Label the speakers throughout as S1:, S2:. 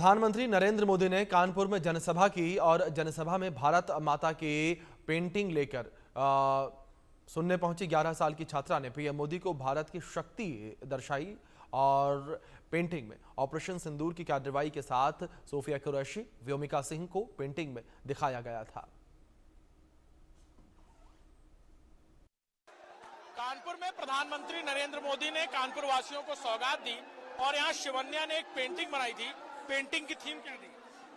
S1: प्रधानमंत्री नरेंद्र मोदी ने कानपुर में जनसभा की और जनसभा में भारत माता की पेंटिंग लेकर सुनने पहुंची 11 साल की छात्रा ने पीएम मोदी को भारत की शक्ति दर्शाई और पेंटिंग में ऑपरेशन सिंदूर की कार्रवाई के साथ सोफिया कुरैशी, व्योमिका सिंह को पेंटिंग में दिखाया गया था।
S2: कानपुर में प्रधानमंत्री नरेंद्र मोदी ने कानपुर वासियों को सौगात दी और यहाँ शिवन्या ने एक पेंटिंग बनाई थी। पेंटिंग की थीम क्या थी?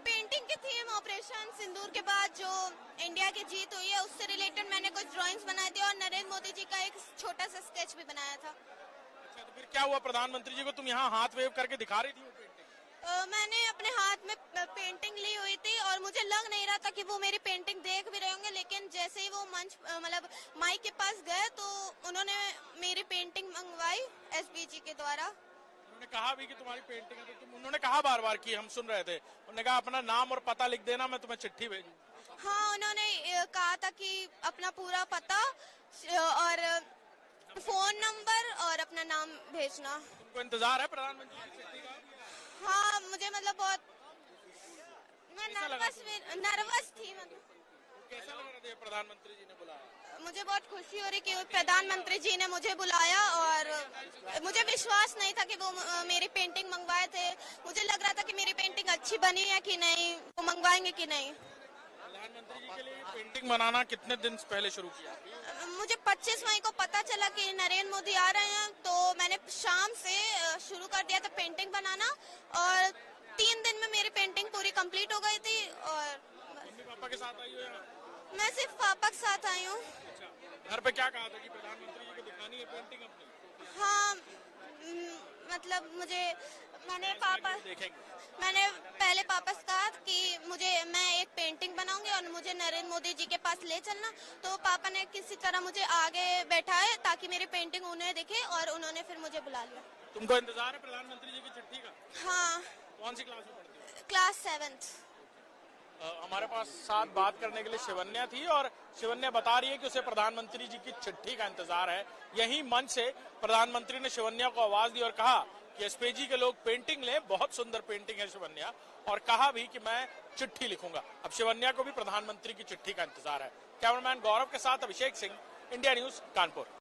S3: पेंटिंग की थीम ऑपरेशन सिंदूर के बाद जो इंडिया की जीत हुई है उससे रिलेटेड मैंने कुछ ड्राइंग्स बनाई थी और नरेंद्र मोदी जी का एक छोटा सा स्केच भी बनाया था।
S2: अच्छा, तो फिर क्या हुआ? प्रधानमंत्री जी को तुम यहाँ हाथ वेव करके दिखा रही थी वो पेंटिंग?
S3: मैंने अपने हाथ में पेंटिंग ली हुई थी और मुझे लग नहीं रहा था कि वो मेरी पेंटिंग देख भी रहे होंगे, लेकिन जैसे ही वो मंच मतलब माइक के पास गए तो उन्होंने मेरी पेंटिंग मंगवाई एसपीजी के द्वारा।
S2: उन्होंने कहा भी कि तुम्हारी पेंटिंग है, तो उन्होंने कहा बार बार कि हम सुन रहे थे, उन्होंने कहा अपना नाम और पता लिख देना, मैं तुम्हें चिट्ठी भेजूंगा।
S3: हाँ, उन्होंने कहा था कि अपना पूरा पता और फोन नंबर और अपना नाम भेजना।
S2: तुमको इंतजार है प्रधानमंत्री की चिट्ठी का?
S3: हाँ, मुझे मतलब बहुत मैं नर्वस थी।
S2: कैसा लग रहा था प्रधानमंत्री जी ने बुलाया?
S3: मुझे बहुत खुशी हो रही कि प्रधानमंत्री जी ने मुझे बुलाया और मुझे विश्वास नहीं था कि वो मेरी पेंटिंग मंगवाए थे। मुझे लग रहा था कि मेरी पेंटिंग अच्छी बनी है कि नहीं, वो मंगवाएंगे कि नहीं।
S2: प्रधानमंत्री जी के लिए पेंटिंग बनाना कितने दिन पहले शुरू किया?
S3: मुझे 25 मई को पता चला कि नरेंद्र मोदी आ रहे हैं, तो मैंने शाम से शुरू कर दिया था पेंटिंग बनाना और 3 दिन में मेरी पेंटिंग पूरी कंप्लीट हो गई थी। और
S2: मम्मी पापा के साथ आई हो या?
S3: मैं सिर्फ पापा के साथ आई हूँ।
S2: घर पे क्या कहा था कि प्रधानमंत्री जी को दिखानी है पेंटिंग अपनी?
S3: हाँ, मतलब मैंने पहले पापा से कहा कि मैं एक पेंटिंग बनाऊंगी और मुझे नरेंद्र मोदी जी के पास ले चलना, तो पापा ने किसी तरह मुझे आगे बैठाए ताकि मेरी पेंटिंग उन्हें दिखे और उन्होंने फिर मुझे बुला लिया।
S2: तुमको इंतजार है प्रधानमंत्री जी की चिट्ठी का?
S3: हाँ।
S2: कौन सी क्लास में पढ़ती हो?
S3: Class 7th।
S2: हमारे पास साथ बात करने के लिए शिवन्या थी और शिवन्या बता रही है कि उसे प्रधानमंत्री जी की चिट्ठी का इंतजार है। यही मंच से प्रधानमंत्री ने शिवन्या को आवाज दी और कहा कि एसपीजी के लोग पेंटिंग लें, बहुत सुंदर पेंटिंग है शिवन्या, और कहा भी कि मैं चिट्ठी लिखूंगा। अब शिवन्या को भी प्रधानमंत्री की चिट्ठी का इंतजार है। कैमरामैन गौरव के साथ अभिषेक सिंह, इंडिया न्यूज, कानपुर।